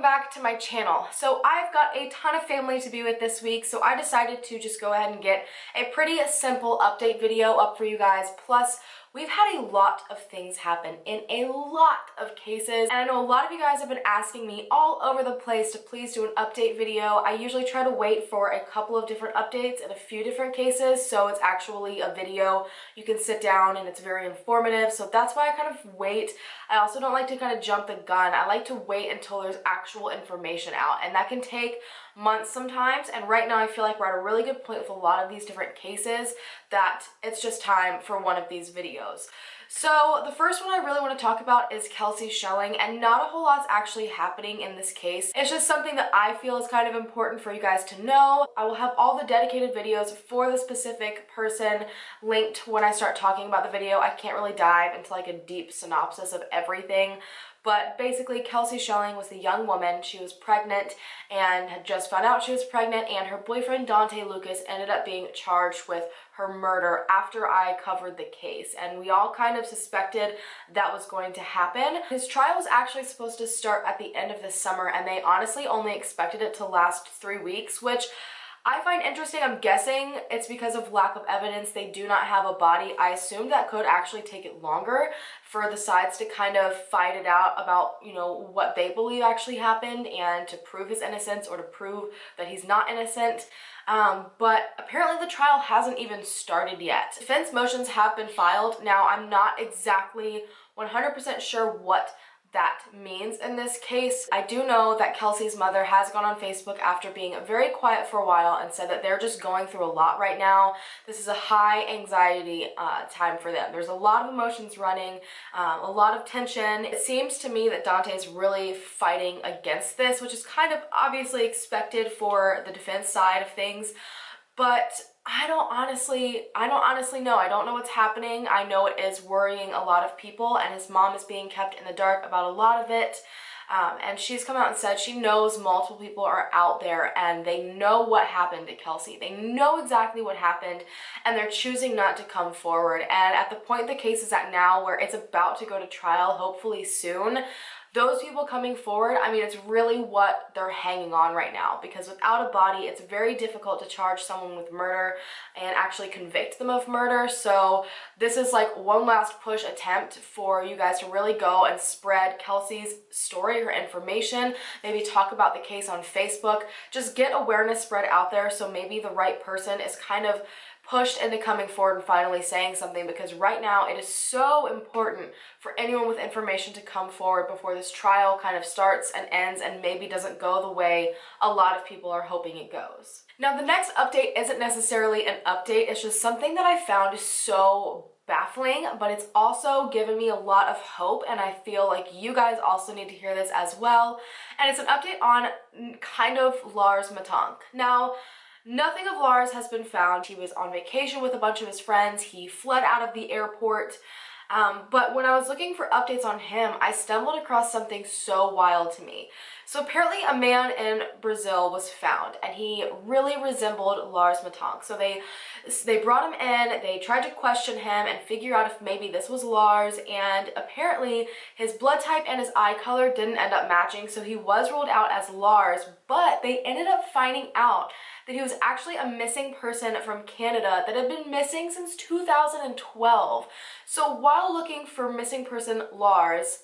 back to my channel. So I've got a ton of family to be with this week, so I decided to just go ahead and get a pretty simple update video up for you guys. Plus, we've had a lot of things happen in a lot of cases, and I know a lot of you guys have been asking me all over the place to please do an update video. I usually try to wait for a couple of different updates in a few different cases, so it's actually a video you can sit down and it's very informative, so that's why I kind of wait. I also don't like to kind of jump the gun. I like to wait until there's actual information out, and that can take months sometimes, and right now I feel like we're at a really good point with a lot of these different cases that it's just time for one of these videos. So the first one I really want to talk about is Kelsey Showing, and not a whole lot's actually happening in this case. It's just something that I feel is kind of important for you guys to know. I will have all the dedicated videos for the specific person linked when I start talking about the video. I can't really dive into like a deep synopsis of everything. But basically, Kelsey Schelling was the young woman. She was pregnant and had just found out she was pregnant, and her boyfriend, Dante Lucas, ended up being charged with her murder after I covered the case. And we all kind of suspected that was going to happen. His trial was actually supposed to start at the end of the summer, and they honestly only expected it to last 3 weeks, which I find interesting. I'm guessing it's because of lack of evidence. They do not have a body. I assume that could actually take it longer for the sides to kind of fight it out about, you know, what they believe actually happened and to prove his innocence or to prove that he's not innocent. But apparently the trial hasn't even started yet. Defense motions have been filed. Now, I'm not exactly 100% sure what that means in this case. I do know that Kelsey's mother has gone on Facebook after being very quiet for a while and said that they're just going through a lot right now. This is a high anxiety time for them. There's a lot of emotions running, a lot of tension. It seems to me that Dante is really fighting against this, which is kind of obviously expected for the defense side of things, but I don't honestly know. I don't know what's happening. I know it is worrying a lot of people, and his mom is being kept in the dark about a lot of it. And she's come out and said she knows multiple people are out there and they know what happened to Kelsey. They know exactly what happened, and they're choosing not to come forward. And at the point the case is at now, where it's about to go to trial, hopefully soon, those people coming forward, I mean, it's really what they're hanging on right now, because without a body, it's very difficult to charge someone with murder and actually convict them of murder. So this is like one last push attempt for you guys to really go and spread Kelsey's story, her information, maybe talk about the case on Facebook, just get awareness spread out there so maybe the right person is kind of pushed into coming forward and finally saying something, because right now it is so important for anyone with information to come forward before this trial kind of starts and ends and maybe doesn't go the way a lot of people are hoping it goes. Now, the next update isn't necessarily an update. It's just something that I found is so baffling, but it's also given me a lot of hope, and I feel like you guys also need to hear this as well. And it's an update on kind of Lars Mittank. Now, nothing of Lars has been found. He was on vacation with a bunch of his friends. He fled out of the airport. But when I was looking for updates on him, I stumbled across something so wild to me. So apparently a man in Brazil was found, and he really resembled Lars Mittank. So they brought him in, they tried to question him and figure out if maybe this was Lars, and apparently his blood type and his eye color didn't end up matching, so he was ruled out as Lars, but they ended up finding out that he was actually a missing person from Canada that had been missing since 2012. So while looking for missing person Lars,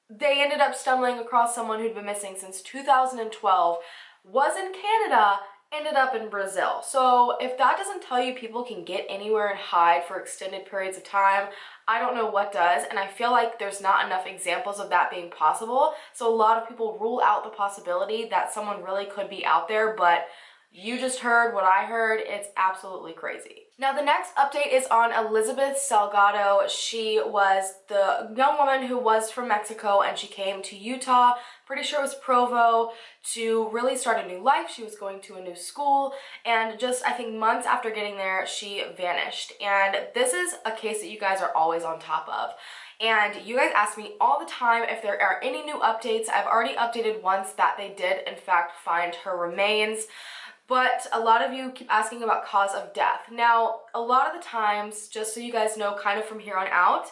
they ended up stumbling across someone who'd been missing since 2012, was in Canada, ended up in Brazil. So if that doesn't tell you people can get anywhere and hide for extended periods of time, I don't know what does. And I feel like there's not enough examples of that being possible. So a lot of people rule out the possibility that someone really could be out there, but you just heard what I heard. It's absolutely crazy. Now, the next update is on Elizabeth Salgado. She was the young woman who was from Mexico, and she came to Utah, pretty sure it was Provo, to really start a new life. She was going to a new school, and just, I think, months after getting there, she vanished. And this is a case that you guys are always on top of. And you guys ask me all the time if there are any new updates. I've already updated once that they did, in fact, find her remains. But a lot of you keep asking about cause of death. Now, a lot of the times, just so you guys know kind of from here on out,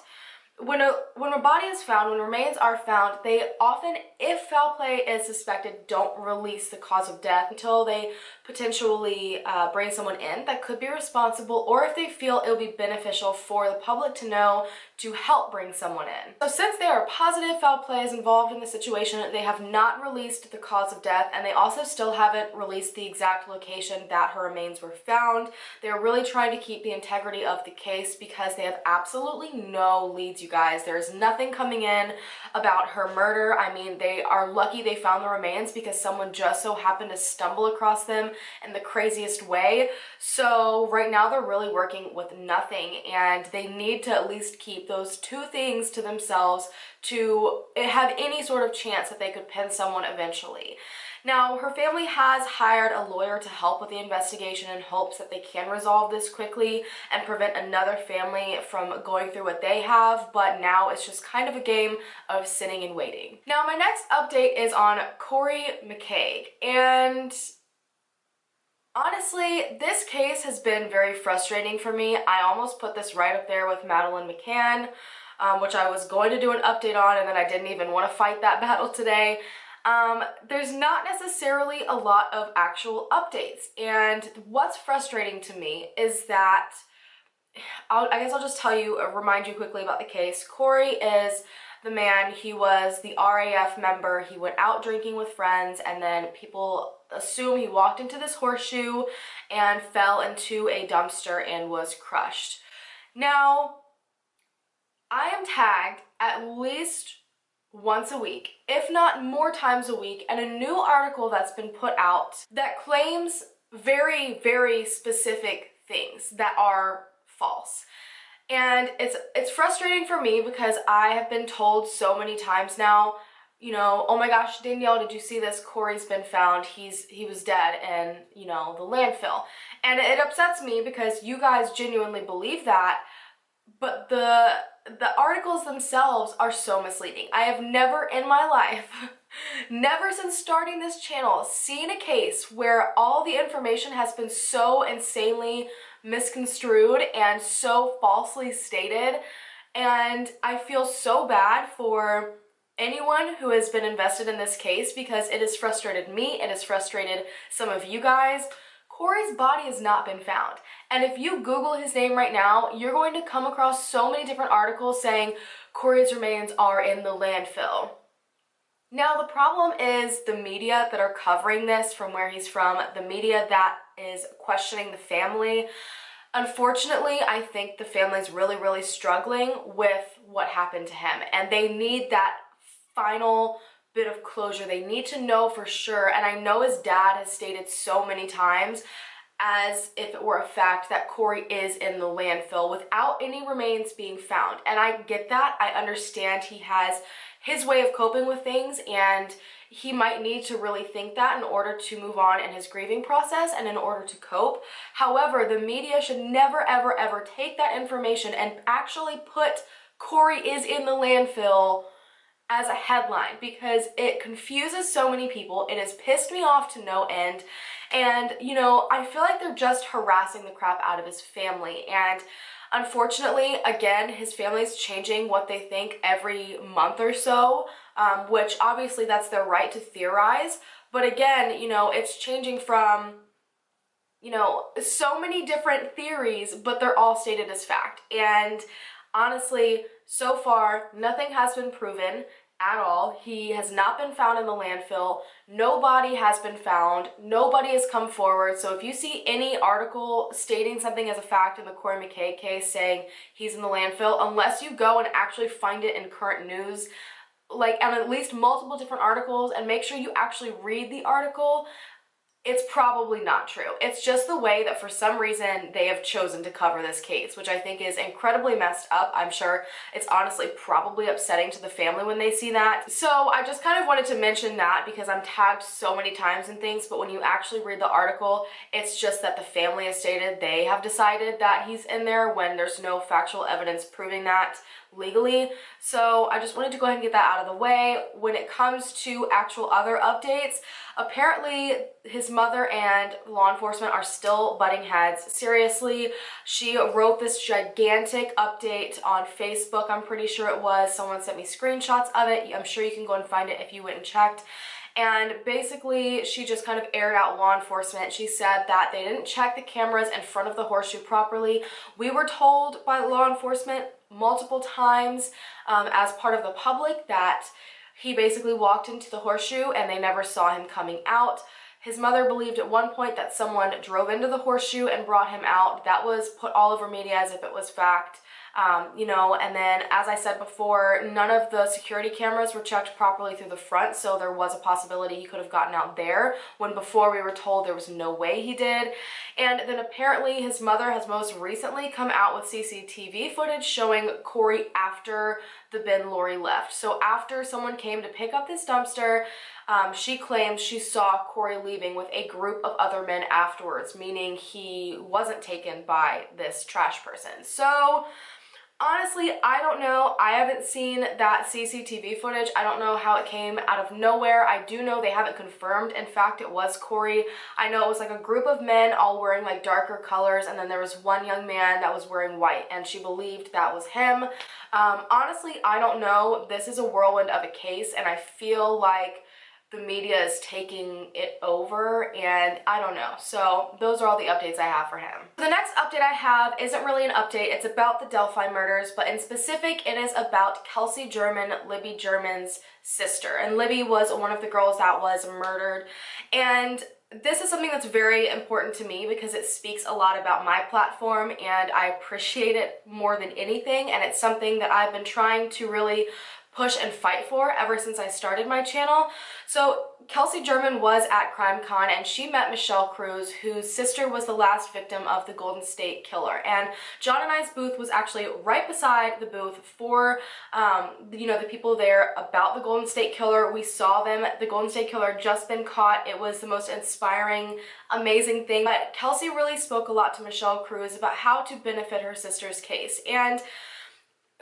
when a body is found, when remains are found, they often, if foul play is suspected, don't release the cause of death until they potentially bring someone in that could be responsible, or if they feel it would be beneficial for the public to know to help bring someone in. So since there are positive foul plays involved in the situation, they have not released the cause of death, and they also still haven't released the exact location that her remains were found. They're really trying to keep the integrity of the case because they have absolutely no leads, you guys. There's nothing coming in about her murder. I mean, they are lucky they found the remains because someone just so happened to stumble across them in the craziest way. So right now they're really working with nothing, and they need to at least keep those two things to themselves to have any sort of chance that they could pin someone eventually. Now, her family has hired a lawyer to help with the investigation in hopes that they can resolve this quickly and prevent another family from going through what they have, but now it's just kind of a game of sitting and waiting. Now, my next update is on Corrie Mckeague, and honestly, this case has been very frustrating for me. I almost put this right up there with Madeleine McCann, which I was going to do an update on, and then I didn't even want to fight that battle today. There's not necessarily a lot of actual updates, and what's frustrating to me is that, I guess I'll just tell you, remind you quickly about the case. Corrie is the man. He was the RAF member. He went out drinking with friends, and then people assume he walked into this horseshoe and fell into a dumpster and was crushed. Now, I am tagged at least once a week, if not more times a week, and a new article that's been put out that claims very, very specific things that are false. And it's frustrating for me because I have been told so many times now, you know, oh my gosh, Danielle, did you see this? Corrie's been found. He was dead in, you know, the landfill. And it upsets me because you guys genuinely believe that, but the articles themselves are so misleading. I have never in my life, never since starting this channel, seen a case where all the information has been so insanely misconstrued and so falsely stated. And I feel so bad for anyone who has been invested in this case because it has frustrated me, it has frustrated some of you guys. Corrie's body has not been found. And if you Google his name right now, you're going to come across so many different articles saying Corrie's remains are in the landfill. Now, the problem is the media that are covering this from where he's from, the media that is questioning the family. Unfortunately, I think the family's really, really struggling with what happened to him, and they need that final bit of closure. They need to know for sure, and I know his dad has stated so many times as if it were a fact that Corrie is in the landfill without any remains being found. And I get that. I understand he has his way of coping with things, and he might need to really think that in order to move on in his grieving process and in order to cope. However, the media should never, ever, ever take that information and actually put Corrie is in the landfill as a headline, because it confuses so many people. It has pissed me off to no end. And, you know, I feel like they're just harassing the crap out of his family. And unfortunately, again, his family's changing what they think every month or so, which obviously that's their right to theorize. But again, you know, it's changing from, you know, so many different theories, but they're all stated as fact. And honestly, so far, nothing has been proven at all. He has not been found in the landfill. No body has been found. Nobody has come forward. So if you see any article stating something as a fact in the Corrie Mckeague case saying he's in the landfill, unless you go and actually find it in current news, like on at least multiple different articles, and make sure you actually read the article, it's probably not true. It's just the way that for some reason they have chosen to cover this case, which I think is incredibly messed up. I'm sure it's honestly probably upsetting to the family when they see that. So I just kind of wanted to mention that because I'm tagged so many times in things, but when you actually read the article, it's just that the family has stated they have decided that he's in there when there's no factual evidence proving that legally. So I just wanted to go ahead and get that out of the way. When it comes to actual other updates, apparently his mother and law enforcement are still butting heads. Seriously, she wrote this gigantic update on Facebook, I'm pretty sure it was. Someone sent me screenshots of it. I'm sure you can go and find it if you went and checked. And basically, she just kind of aired out law enforcement. She said that they didn't check the cameras in front of the horseshoe properly. We were told by law enforcement multiple times as part of the public that he basically walked into the horseshoe and they never saw him coming out. His mother believed at one point that someone drove into the horseshoe and brought him out. That was put all over media as if it was fact. You know, and then as I said before, none of the security cameras were checked properly through the front, so there was a possibility he could have gotten out there, when before we were told there was no way he did. And then apparently his mother has most recently come out with CCTV footage showing Corrie after the bin lorry left. So after someone came to pick up this dumpster, she claims she saw Corrie leaving with a group of other men afterwards, meaning he wasn't taken by this trash person. So honestly, I don't know. I haven't seen that CCTV footage. I don't know how it came out of nowhere. I do know they haven't confirmed. In fact, it was Corrie. I know it was like a group of men all wearing like darker colors, and then there was one young man that was wearing white, and she believed that was him. Honestly, I don't know. This is a whirlwind of a case, and I feel like the media is taking it over, and I don't know. So those are all the updates I have for him. The next update I have isn't really an update. It's about the Delphi murders, but in specific, it is about Kelsey German, Libby German's sister. And Libby was one of the girls that was murdered. And this is something that's very important to me because it speaks a lot about my platform, and I appreciate it more than anything. And it's something that I've been trying to really push and fight for ever since I started my channel. So Kelsey German was at CrimeCon, and she met Michelle Cruz, whose sister was the last victim of the Golden State Killer. And John and I's booth was actually right beside the booth for, you know, the people there about the Golden State Killer. We saw them. The Golden State Killer had just been caught. It was the most inspiring, amazing thing. But Kelsey really spoke a lot to Michelle Cruz about how to benefit her sister's case. And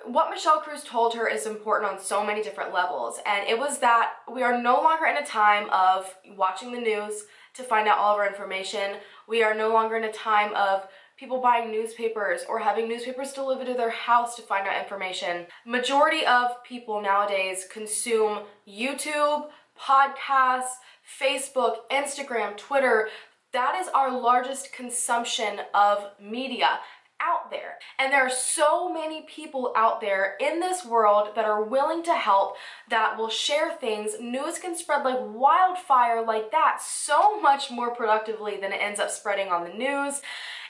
what Michelle Cruz told her is important on so many different levels, and it was that we are no longer in a time of watching the news to find out all of our information. We are no longer in a time of people buying newspapers or having newspapers delivered to their house to find out information. Majority of people nowadays consume YouTube, podcasts, Facebook, Instagram, Twitter. That is our largest consumption of media out there. And there are so many people out there in this world that are willing to help, that will share things. News can spread like wildfire like that, so much more productively than it ends up spreading on the news.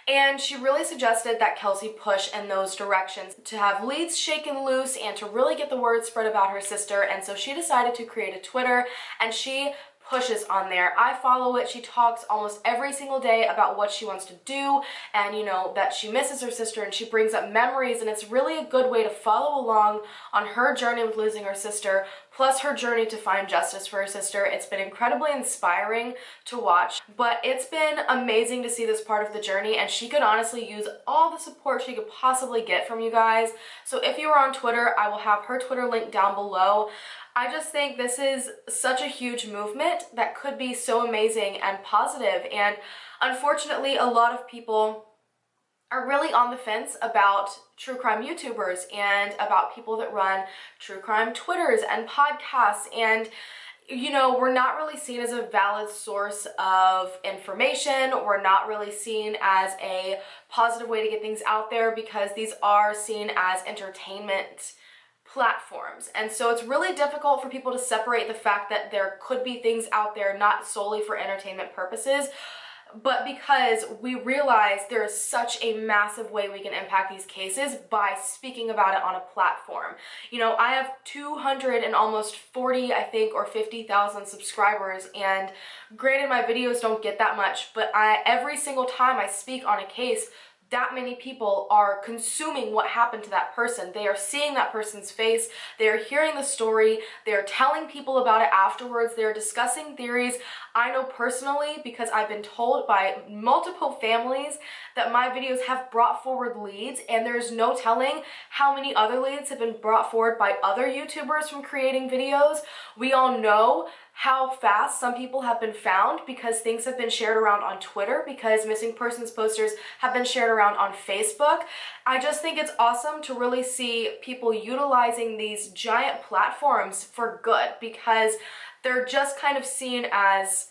And she really suggested that Kelsey push in those directions to have leads shaken loose and to really get the word spread about her sister. And so she decided to create a Twitter, and she pushes on there. I follow it. She talks almost every single day about what she wants to do, and you know that she misses her sister, and she brings up memories, and it's really a good way to follow along on her journey with losing her sister, plus her journey to find justice for her sister. It's been incredibly inspiring to watch, but it's been amazing to see this part of the journey, and she could honestly use all the support she could possibly get from you guys. So if you are on Twitter, I will have her Twitter link down below. I just think this is such a huge movement that could be so amazing and positive, and unfortunately a lot of people are really on the fence about true crime YouTubers and about people that run true crime Twitters and podcasts, and you know, we're not really seen as a valid source of information. We're not really seen as a positive way to get things out there because these are seen as entertainment platforms. And so it's really difficult for people to separate the fact that there could be things out there not solely for entertainment purposes, but because we realize there is such a massive way we can impact these cases by speaking about it on a platform. You know, I have 200 and almost 40, I think, or 50,000 subscribers, and granted my videos don't get that much, but every single time I speak on a case, that many people are consuming what happened to that person. They are seeing that person's face, they are hearing the story, they are telling people about it afterwards, they are discussing theories. I know personally, because I've been told by multiple families, that my videos have brought forward leads, and there's no telling how many other leads have been brought forward by other YouTubers from creating videos. We all know how fast some people have been found because things have been shared around on Twitter, because missing persons posters have been shared around on Facebook. I just think it's awesome to really see people utilizing these giant platforms for good, because they're just kind of seen as,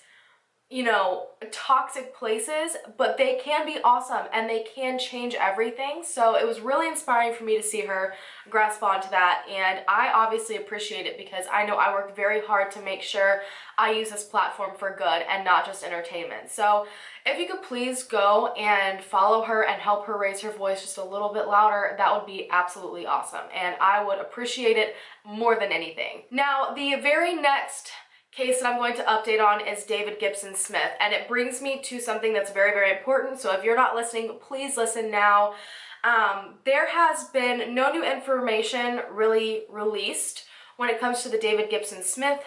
you know, toxic places, but they can be awesome and they can change everything. So it was really inspiring for me to see her grasp onto that, and I obviously appreciate it because I know I work very hard to make sure I use this platform for good and not just entertainment. So if you could please go and follow her and help her raise her voice just a little bit louder, that would be absolutely awesome, and I would appreciate it more than anything. Now, the very next case that I'm going to update on is David Gibson Smith, and it brings me to something that's very, very important. So if you're not listening, please listen now. There has been no new information really released when it comes to the David Gibson Smith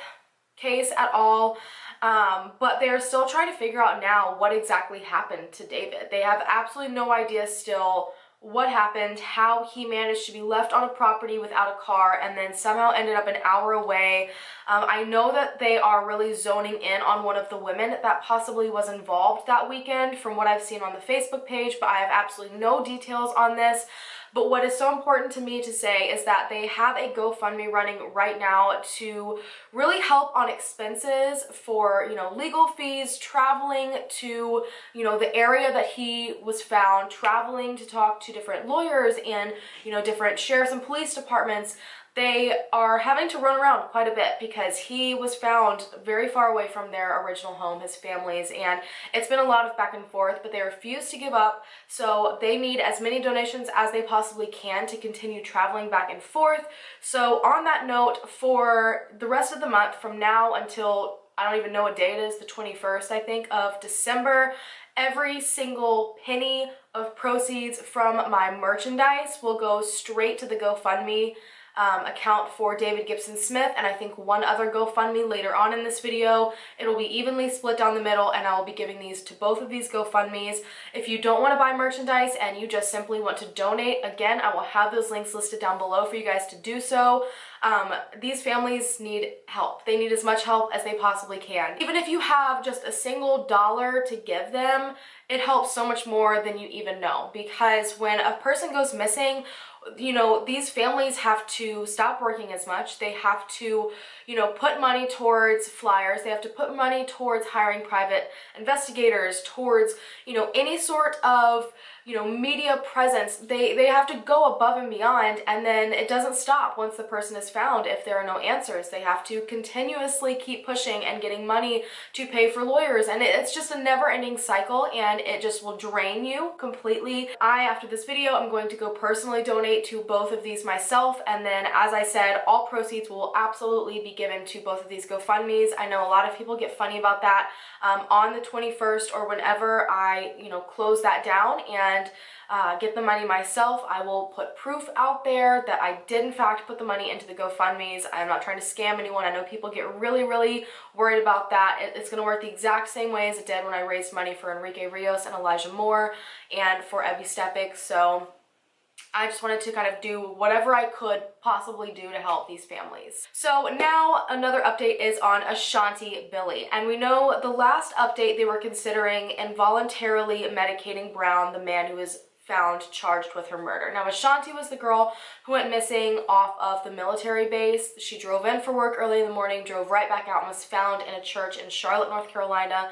case at all, but they're still trying to figure out now what exactly happened to David. They have absolutely no idea still what happened, how he managed to be left on a property without a car and then somehow ended up an hour away. I know that they are really zoning in on one of the women that possibly was involved that weekend from what I've seen on the Facebook page, but I have absolutely no details on this. But what is so important to me to say is that they have a GoFundMe running right now to really help on expenses for, you know, legal fees, traveling to, you know, the area that he was found, traveling to talk to different lawyers and, you know, different sheriffs and police departments. They are having to run around quite a bit because he was found very far away from their original home, his family's, and it's been a lot of back and forth, but they refuse to give up, so they need as many donations as they possibly can to continue traveling back and forth. So on that note, for the rest of the month from now until, I don't even know what day it is, the 21st, I think, of December, every single penny of proceeds from my merchandise will go straight to the GoFundMe account for David Gibson Smith, and I think one other GoFundMe later on in this video. It'll be evenly split down the middle, and I will be giving these to both of these GoFundMes. If you don't want to buy merchandise and you just simply want to donate, again, I will have those links listed down below for you guys to do so. These families need help. They need as much help as they possibly can. Even if you have just a single dollar to give them, it helps so much more than you even know, because when a person goes missing, you know, these families have to stop working as much. They have to, you know, put money towards flyers. They have to put money towards hiring private investigators, towards, you know, any sort of, you know, media presence. They have to go above and beyond, and then it doesn't stop once the person is found if there are no answers. They have to continuously keep pushing and getting money to pay for lawyers, and it's just a never-ending cycle, and it just will drain you completely. After this video, I'm going to go personally donate to both of these myself, and then, as I said, all proceeds will absolutely be given to both of these GoFundMes. I know a lot of people get funny about that. On the 21st or whenever I, you know, close that down and get the money myself, I will put proof out there that I did in fact put the money into the GoFundMes. I'm not trying to scam anyone. I know people get really, really worried about that. It's going to work the exact same way as it did when I raised money for Enrique, Rios, and Elijah Moore, and for Ebby Steppach. So I just wanted to kind of do whatever I could possibly do to help these families. So now another update is on Ashanti Billie. And we know the last update they were considering involuntarily medicating Brown, the man who was found charged with her murder. Now, Ashanti was the girl who went missing off of the military base. She drove in for work early in the morning, drove right back out, and was found in a church in Charlotte, North Carolina,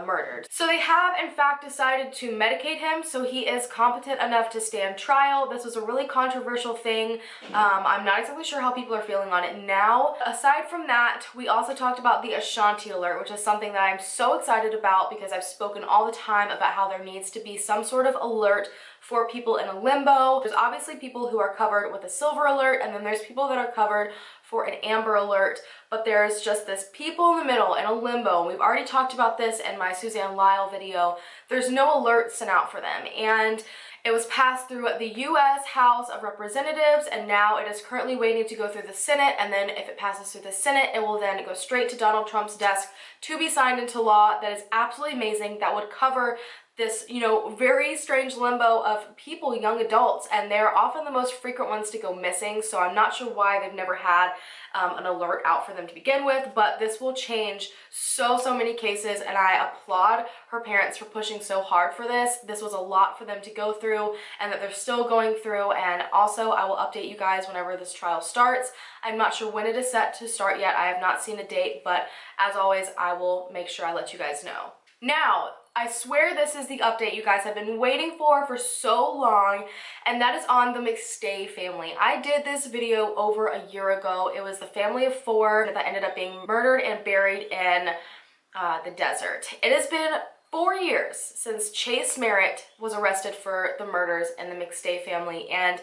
murdered. So they have in fact decided to medicate him so he is competent enough to stand trial. This was a really controversial thing. I'm not exactly sure how people are feeling on it now. Aside from that, we also talked about the Ashanti alert, which is something that I'm so excited about because I've spoken all the time about how there needs to be some sort of alert for people in a limbo. There's obviously people who are covered with a silver alert, and then there's people that are covered for an amber alert, but there's just this people in the middle in a limbo, and we've already talked about this in my Suzanne Lyle video. There's no alert sent out for them, and it was passed through the U.S. House of Representatives, and now it is currently waiting to go through the Senate, and then if it passes through the Senate, it will then go straight to Donald Trump's desk to be signed into law. That is absolutely amazing. That would cover this, you know, very strange limbo of people, young adults, and they're often the most frequent ones to go missing. So I'm not sure why they've never had an alert out for them to begin with, but this will change so many cases, and I applaud her parents for pushing so hard for this. This was a lot for them to go through, and that they're still going through. And also, I will update you guys whenever this trial starts. I'm not sure when it is set to start yet. I have not seen a date, but as always, I will make sure I let you guys know. Now, I swear this is the update you guys have been waiting for so long, and that is on the Mcstay family. I did this video over a year ago. It was the family of 4 that ended up being murdered and buried in the desert. It has been 4 years since Chase Merritt was arrested for the murders in the Mcstay family, and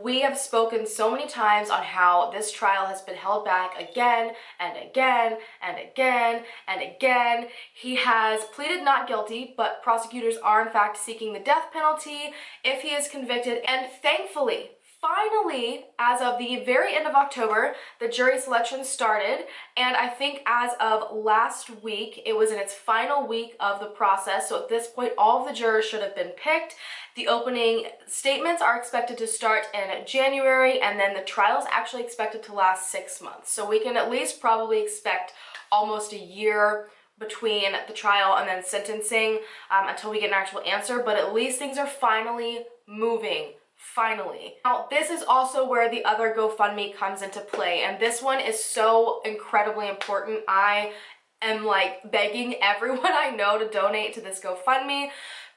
we have spoken so many times on how this trial has been held back again and again and again and again. He has pleaded not guilty, but prosecutors are in fact seeking the death penalty if he is convicted, and thankfully, finally, as of the very end of October, the jury selection started, and I think as of last week, it was in its final week of the process. So at this point, all of the jurors should have been picked. The opening statements are expected to start in January, and then the trial is actually expected to last 6 months. So we can at least probably expect almost a year between the trial and then sentencing until we get an actual answer, but at least things are finally moving. Finally. Now, this is also where the other GoFundMe comes into play, and this one is so incredibly important. I am like begging everyone I know to donate to this GoFundMe.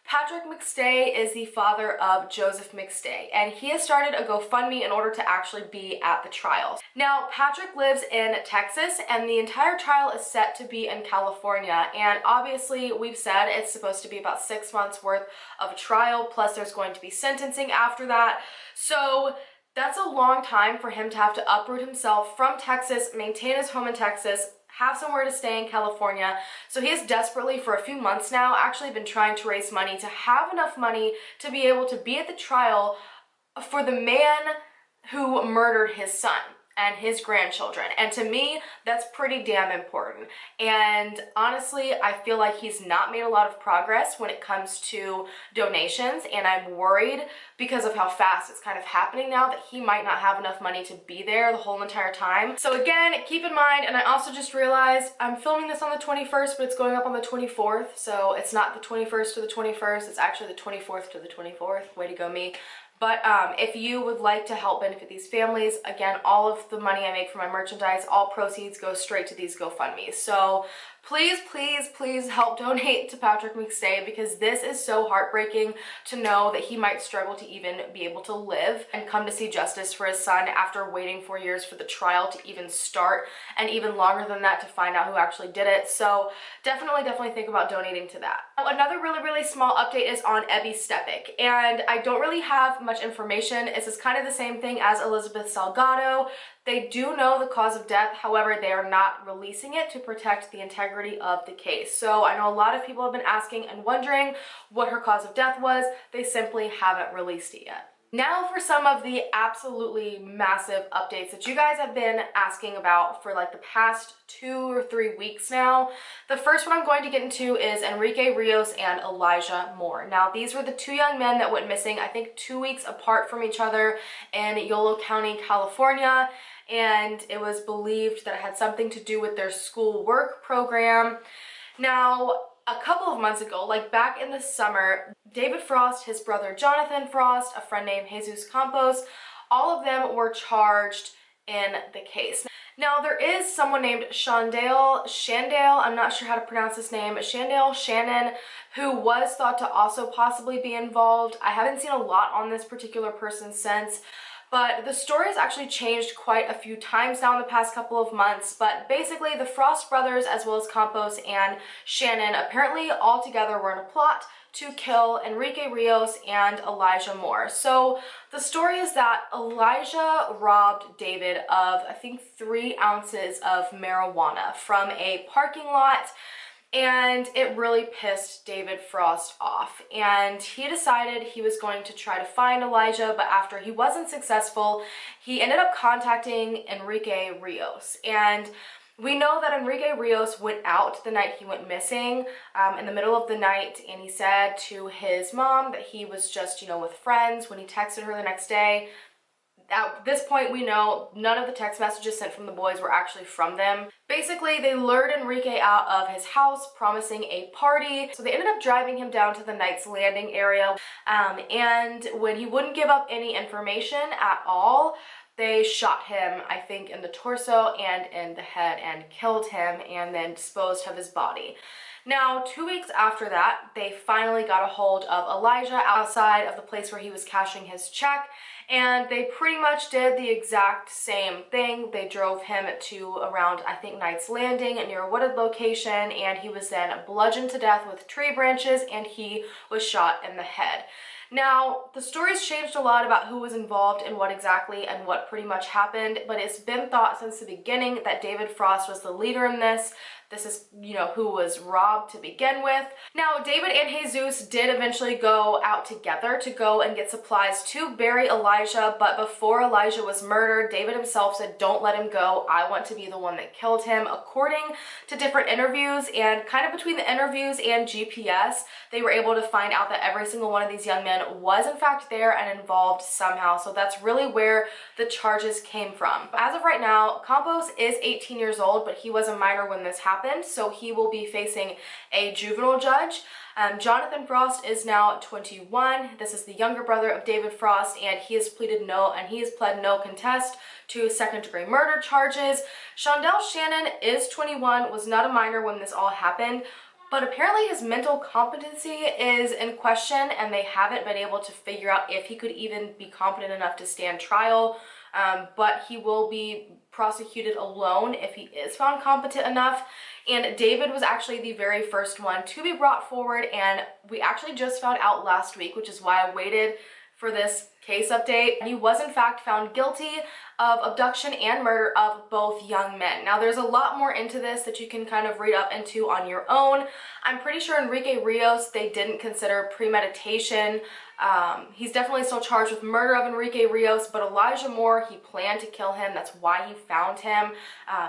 Patrick Mcstay is the father of Joseph Mcstay, and he has started a GoFundMe in order to actually be at the trial. Now, Patrick lives in Texas, and the entire trial is set to be in California, and obviously we've said it's supposed to be about 6 months worth of a trial, plus there's going to be sentencing after that. So that's a long time for him to have to uproot himself from Texas, maintain his home in Texas, have somewhere to stay in California. So he has desperately, for a few months now, actually been trying to raise money to have enough money to be able to be at the trial for the man who murdered his son and his grandchildren. And to me, that's pretty damn important. And honestly, I feel like he's not made a lot of progress when it comes to donations, and I'm worried because of how fast it's kind of happening now that he might not have enough money to be there the whole entire time. So again, keep in mind, and I also just realized I'm filming this on the 21st, but it's going up on the 24th, so it's not the 21st to the 21st, it's actually the 24th to the 24th. Way to go, me. But if you would like to help benefit these families, again, all of the money I make from my merchandise, all proceeds go straight to these GoFundMes. So please, please, please help donate to Patrick Mcstay, because this is so heartbreaking to know that he might struggle to even be able to live and come to see justice for his son after waiting 4 years for the trial to even start, and even longer than that to find out who actually did it. So definitely think about donating to that. Another really small update is on Ebby Steppach, and I don't really have much information. This is kind of the same thing as Elizabeth Salgado. They do know the cause of death, however, they are not releasing it to protect the integrity of the case. So I know a lot of people have been asking and wondering what her cause of death was. They simply haven't released it yet. Now for some of the absolutely massive updates that you guys have been asking about for like the past 2 or 3 weeks now. The first one I'm going to get into is Enrique Rios and Elijah Moore. Now, these were the 2 young men that went missing, I think 2 weeks apart from each other in Yolo County, California, and it was believed that it had something to do with their school work program. Now, a couple of months ago, like back in the summer, David Frost, his brother Jonathan Frost, a friend named Jesus Campos, all of them were charged in the case. Now, there is someone named Shandale, I'm not sure how to pronounce his name, Shandale Shannon, who was thought to also possibly be involved. I haven't seen a lot on this particular person since, but the story has actually changed quite a few times now in the past couple of months. But basically, the Frost brothers, as well as Campos and Shannon, apparently all together were in a plot to kill Enrique Rios and Elijah Moore. So the story is that Elijah robbed David of, I think, 3 ounces of marijuana from a parking lot, and it really pissed David Frost off. And he decided he was going to try to find Elijah, but after he wasn't successful, he ended up contacting Enrique Rios. And We know that Enrique Rios went out the night he went missing, in the middle of the night, and he said to his mom that he was just, you know, with friends. When he texted her the next day, at this point we know none of the text messages sent from the boys were actually from them. Basically, they lured Enrique out of his house, promising a party. So they ended up driving him down to the Knights Landing area, and when he wouldn't give up any information at all, they shot him, I think, in the torso and in the head and killed him and then disposed of his body. Now, 2 weeks after that, they finally got a hold of Elijah outside of the place where he was cashing his check, and they pretty much did the exact same thing. They drove him to around, I think, Knights Landing near a wooded location, and he was then bludgeoned to death with tree branches, and he was shot in the head. Now, the story's changed a lot about who was involved in what exactly and what pretty much happened, but it's been thought since the beginning that David Frost was the leader in this. This is, you know, who was robbed to begin with. Now, David and Jesus did eventually go out together to go and get supplies to bury Elijah, but before Elijah was murdered, David himself said, "Don't let him go. I want to be the one that killed him." According to different interviews, and kind of between the interviews and GPS, they were able to find out that every single one of these young men was in fact there and involved somehow. So that's really where the charges came from. As of right now, Campos is 18 years old, but he was a minor when this happened, so he will be facing a juvenile judge. Jonathan Frost is now 21. This is the younger brother of David Frost, and he has pled no contest to second-degree murder charges. Shondell Shannon is 21, was not a minor when this all happened, but apparently his mental competency is in question, and they haven't been able to figure out if he could even be competent enough to stand trial. But he will be prosecuted alone if he is found competent enough. And David was actually the very first one to be brought forward, and we actually just found out last week, which is why I waited for this case update. He was in fact found guilty of abduction and murder of both young men. Now, there's a lot more into this that you can kind of read up into on your own. I'm pretty sure Enrique Rios, they didn't consider premeditation. He's definitely still charged with murder of Enrique Rios, but Elijah Moore, he planned to kill him. That's why he found him.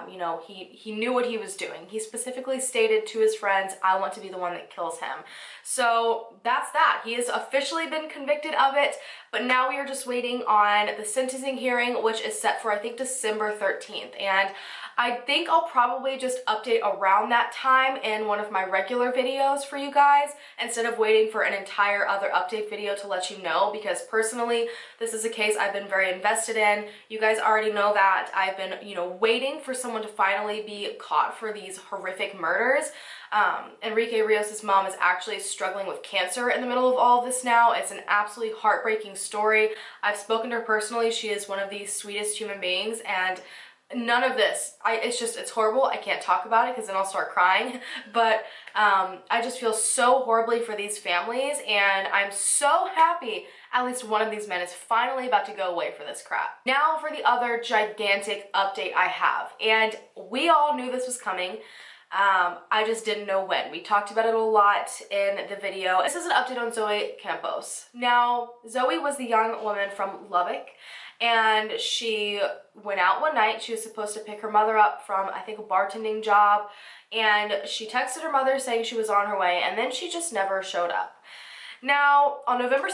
You know, he knew what he was doing. He specifically stated to his friends, "I want to be the one that kills him." So that's that. He has officially been convicted of it, but now we are just waiting on the sentencing hearing, which is set for, I think, December 13th. And I think I'll probably just update around that time in one of my regular videos for you guys, instead of waiting for an entire other update video to let you know, because personally, this is a case I've been very invested in. You guys already know that. I've been, you know, waiting for someone to finally be caught for these horrific murders. Enrique Rios' mom is actually struggling with cancer in the middle of all of this now. It's an absolutely heartbreaking story. I've spoken to her personally. She is one of the sweetest human beings, and none of this, it's horrible. I can't talk about it because then I'll start crying, but I just feel so horribly for these families, and I'm so happy at least one of these men is finally about to go away for this crap. Now for the other gigantic update I have, and we all knew this was coming. I just didn't know when. We talked about it a lot in the video. This is an update on Zoe Campos. Now, Zoe was the young woman from Lubbock, and she went out one night. She was supposed to pick her mother up from, I think, a bartending job, and she texted her mother saying she was on her way, and then she just never showed up. Now, on November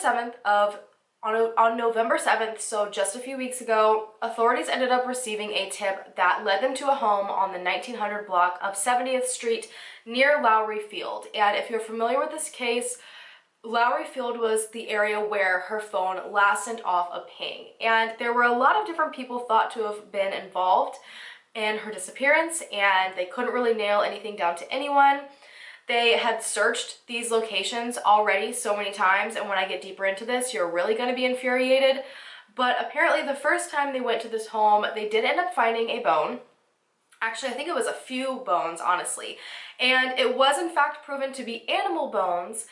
7th, so just a few weeks ago, authorities ended up receiving a tip that led them to a home on the 1900 block of 70th Street near Lowry Field. And if you're familiar with this case, Lowry Field was the area where her phone last sent off a ping. And there were a lot of different people thought to have been involved in her disappearance, and they couldn't really nail anything down to anyone. They had searched these locations already so many times, and when I get deeper into this, you're really going to be infuriated. But apparently the first time they went to this home, they did end up finding a bone. Actually, I think it was a few bones, honestly. And it was in fact proven to be animal bones,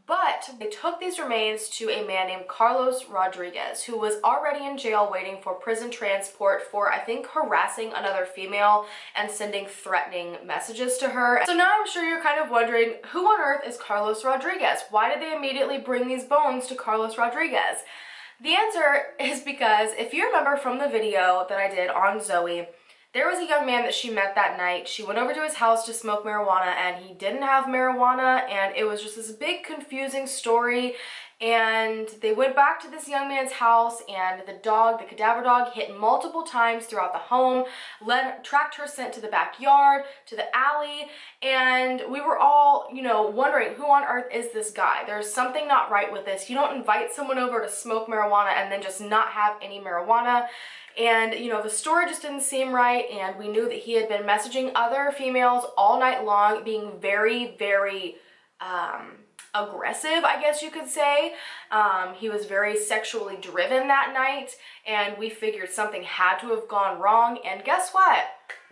but they took these remains to a man named Carlos Rodriguez, who was already in jail waiting for prison transport for, I think, harassing another female and sending threatening messages to her. So now I'm sure you're kind of wondering, who on earth is Carlos Rodriguez? Why did they immediately bring these bones to Carlos Rodriguez? The answer is because, if you remember from the video that I did on Zoe, There was a young man that she met that night. She went over to his house to smoke marijuana, and he didn't have marijuana, and it was just this big confusing story. And they went back to this young man's house, and the dog, the cadaver dog, hit multiple times throughout the home, tracked her scent to the backyard, to the alley, and we were all, you know, wondering, who on earth is this guy? There's something not right with this. You don't invite someone over to smoke marijuana and then just not have any marijuana. And, you know, the story just didn't seem right, and we knew that he had been messaging other females all night long, being very, very, aggressive, I guess you could say. He was very sexually driven that night, and we figured something had to have gone wrong, and guess what?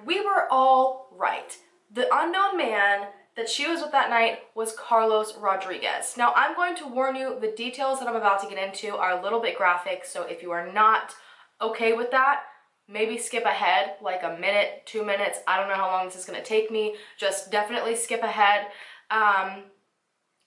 We were all right. The unknown man that she was with that night was Carlos Rodriguez. Now, I'm going to warn you, the details that I'm about to get into are a little bit graphic, so if you are not okay with that, maybe skip ahead like a minute, 2 minutes. I don't know how long this is going to take me. Just definitely skip ahead.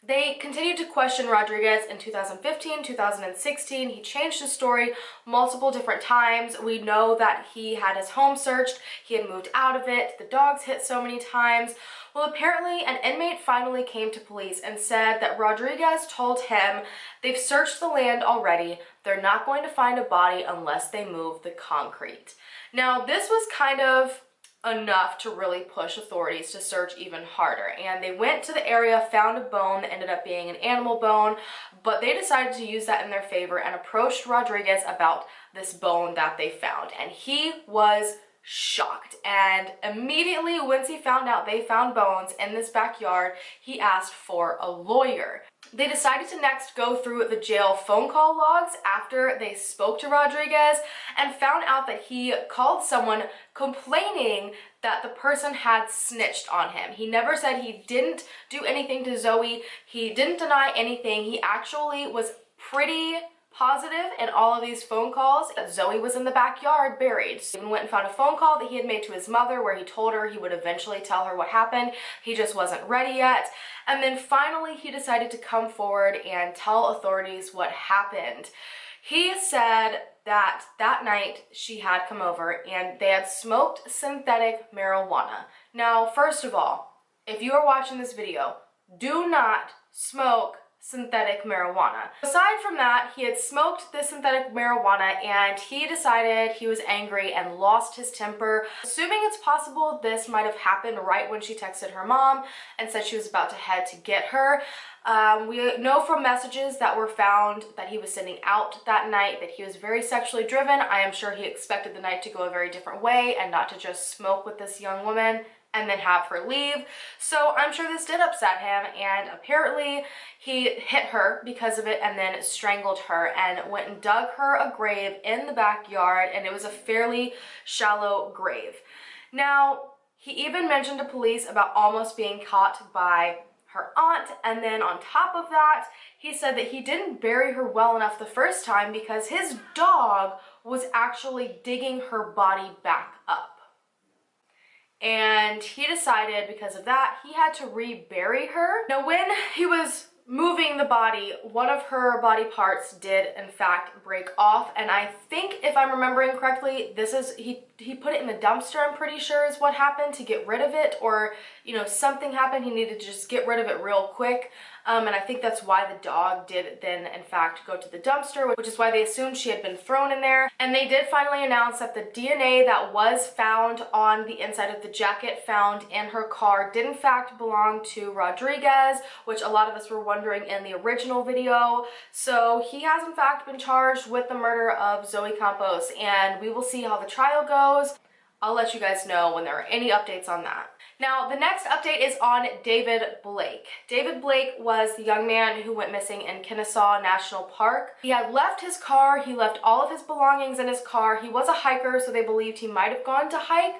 They continued to question Rodriguez in 2015, 2016. He changed his story multiple different times. We know that he had his home searched. He had moved out of it. The dogs hit so many times. Well, apparently an inmate finally came to police and said that Rodriguez told him they've searched the land already. They're not going to find a body unless they move the concrete. Now, this was kind of enough to really push authorities to search even harder, and they went to the area, found a bone that ended up being an animal bone, but they decided to use that in their favor and approached Rodriguez about this bone that they found, and he was shocked. And immediately once he found out they found bones in this backyard, he asked for a lawyer. They decided to next go through the jail phone call logs after they spoke to Rodriguez and found out that he called someone complaining that the person had snitched on him. He never said he didn't do anything to Zoe. He didn't deny anything. He actually was pretty positive in all of these phone calls that Zoe was in the backyard buried. He even went and found a phone call that he had made to his mother where he told her he would eventually tell her what happened. He just wasn't ready yet. And then finally he decided to come forward and tell authorities what happened. He said that that night she had come over and they had smoked synthetic marijuana. Now, first of all, if you are watching this video, do not smoke synthetic marijuana. Aside from that, he had smoked this synthetic marijuana and he decided he was angry and lost his temper. Assuming it's possible this might have happened right when she texted her mom and said she was about to head to get her. We know from messages that were found that he was sending out that night that he was very sexually driven. I am sure he expected the night to go a very different way and not to just smoke with this young woman and then have her leave. So I'm sure this did upset him, and apparently he hit her because of it and then strangled her and went and dug her a grave in the backyard, and it was a fairly shallow grave. Now, he even mentioned to police about almost being caught by her aunt, and then on top of that, he said that he didn't bury her well enough the first time because his dog was actually digging her body back up. And he decided because of that, he had to rebury her. Now, when he was moving the body, one of her body parts did in fact break off, and I think if I'm remembering correctly, this is he put it in the dumpster, I'm pretty sure is what happened, to get rid of it, or you know, something happened, he needed to just get rid of it real quick. And I think that's why the dog did then in fact go to the dumpster, which is why they assumed she had been thrown in there. And they did finally announce that the DNA that was found on the inside of the jacket found in her car did in fact belong to Rodriguez, which a lot of us were wondering in the original video. So he has in fact been charged with the murder of Zoe Campos, and we will see how the trial goes. I'll let you guys know when there are any updates on that. Now, the next update is on David Blake. David Blake was the young man who went missing in Kennesaw National Park. He had left his car, he left all of his belongings in his car. He was a hiker, so they believed he might have gone to hike,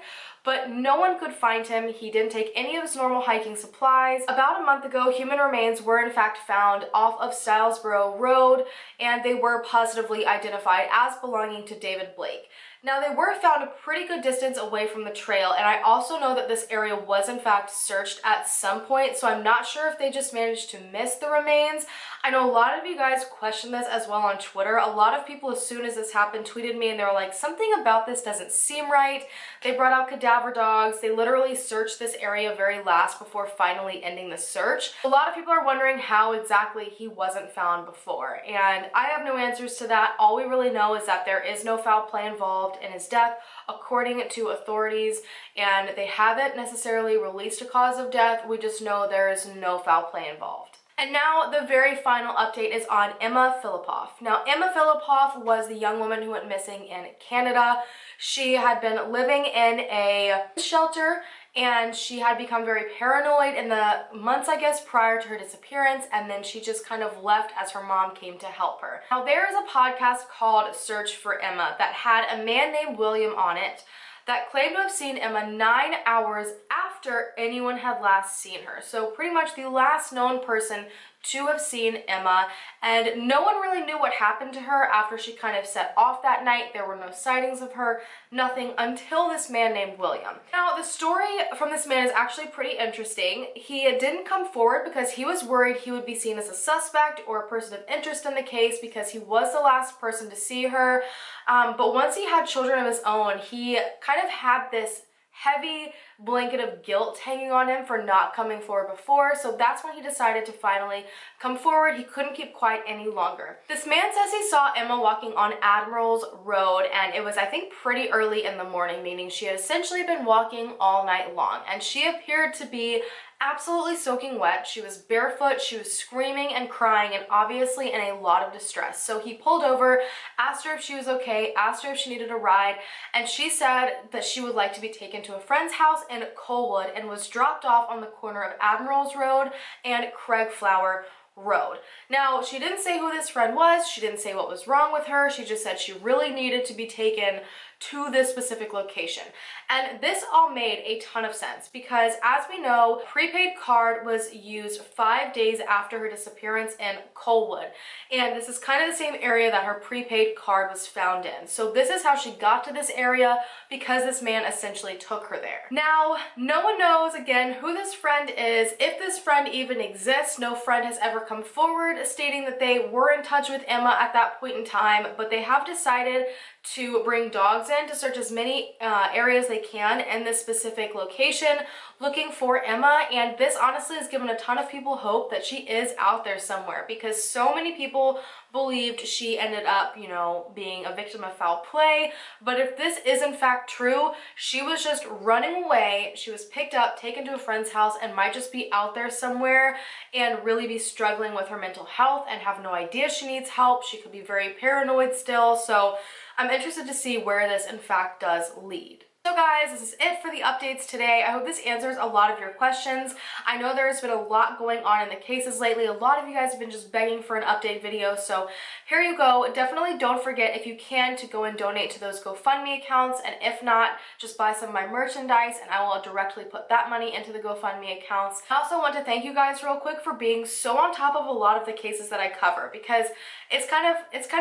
but no one could find him. He didn't take any of his normal hiking supplies. About a month ago, human remains were in fact found off of Stylesboro Road, and they were positively identified as belonging to David Blake. Now, they were found a pretty good distance away from the trail, and I also know that this area was in fact searched at some point, so I'm not sure if they just managed to miss the remains. I know a lot of you guys questioned this as well on Twitter. A lot of people, as soon as this happened, tweeted me and they were like, something about this doesn't seem right. They brought out cadaver dogs. They literally searched this area very last before finally ending the search. A lot of people are wondering how exactly he wasn't found before, and I have no answers to that. All we really know is that there is no foul play involved in his death, according to authorities, and they haven't necessarily released a cause of death. We just know there is no foul play involved. And now the very final update is on Emma Fillipoff. Now, Emma Fillipoff was the young woman who went missing in Canada. She had been living in a shelter, and she had become very paranoid in the months, I guess, prior to her disappearance, and then she just kind of left as her mom came to help her. Now, there is a podcast called Search for Emma that had a man named William on it that claimed to have seen Emma 9 hours after anyone had last seen her. So pretty much the last known person to have seen Emma, and no one really knew what happened to her after she kind of set off that night. There were no sightings of her, nothing, until this man named William. Now, the story from this man is actually pretty interesting. He didn't come forward because he was worried he would be seen as a suspect or a person of interest in the case because he was the last person to see her. But once he had children of his own, he kind of had this heavy blanket of guilt hanging on him for not coming forward before, so that's when he decided to finally come forward. He couldn't keep quiet any longer. This man says he saw Emma walking on Admiral's Road, and it was, I think, pretty early in the morning, meaning she had essentially been walking all night long, and she appeared to be absolutely soaking wet. She was barefoot, she was screaming and crying, and obviously in a lot of distress. So he pulled over, asked her if she was okay, asked her if she needed a ride, and she said that she would like to be taken to a friend's house in Colwood and was dropped off on the corner of Admiral's Road and Craigflower Road. Now, she didn't say who this friend was, she didn't say what was wrong with her, she just said she really needed to be taken to this specific location. And this all made a ton of sense because, as we know, prepaid card was used 5 days after her disappearance in Colwood, and this is kind of the same area that her prepaid card was found in. So this is how she got to this area, because this man essentially took her there. Now, no one knows, again, who this friend is, if this friend even exists. No friend has ever come forward stating that they were in touch with Emma at that point in time, but they have decided to bring dogs in to search as many areas they can in this specific location looking for Emma, and this honestly has given a ton of people hope that she is out there somewhere, because so many people believed she ended up, you know, being a victim of foul play. But if this is in fact true, she was just running away, she was picked up, taken to a friend's house, and might just be out there somewhere and really be struggling with her mental health and have no idea she needs help. She could be very paranoid still, so I'm interested to see where this in fact does lead. So guys, this is it for the updates today. I hope this answers a lot of your questions. I know there's been a lot going on in the cases lately. A lot of you guys have been just begging for an update video, so here you go. Definitely don't forget, if you can, to go and donate to those GoFundMe accounts, and if not, just buy some of my merchandise and I will directly put that money into the GoFundMe accounts. I also want to thank you guys real quick for being so on top of a lot of the cases that I cover, because it's kind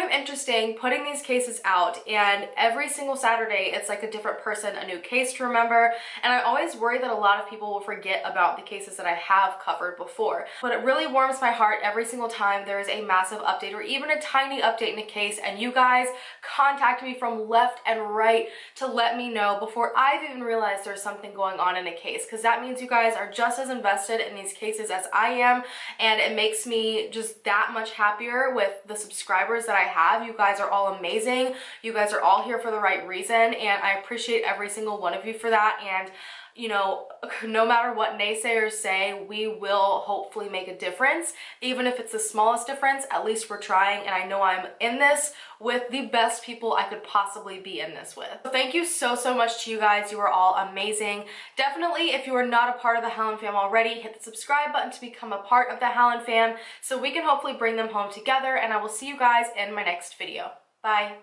of interesting putting these cases out, and every single Saturday it's like a different person, a new case to remember, and I always worry that a lot of people will forget about the cases that I have covered before. But it really warms my heart every single time there is a massive update or even a tiny update in a case, and you guys contact me from left and right to let me know before I've even realized there's something going on in a case, because that means you guys are just as invested in these cases as I am, and it makes me just that much happier with the subscribers that I have. You guys are all amazing. You guys are all here for the right reason, and I appreciate every single one of you for that. And you know, no matter what naysayers say, we will hopefully make a difference. Even if it's the smallest difference, at least we're trying, and I know I'm in this with the best people I could possibly be in this with. So thank you so much to you guys. You are all amazing. Definitely, if you are not a part of the Hallan fam already, hit the subscribe button to become a part of the Hallan fam so we can hopefully bring them home together, and I will see you guys in my next video. Bye.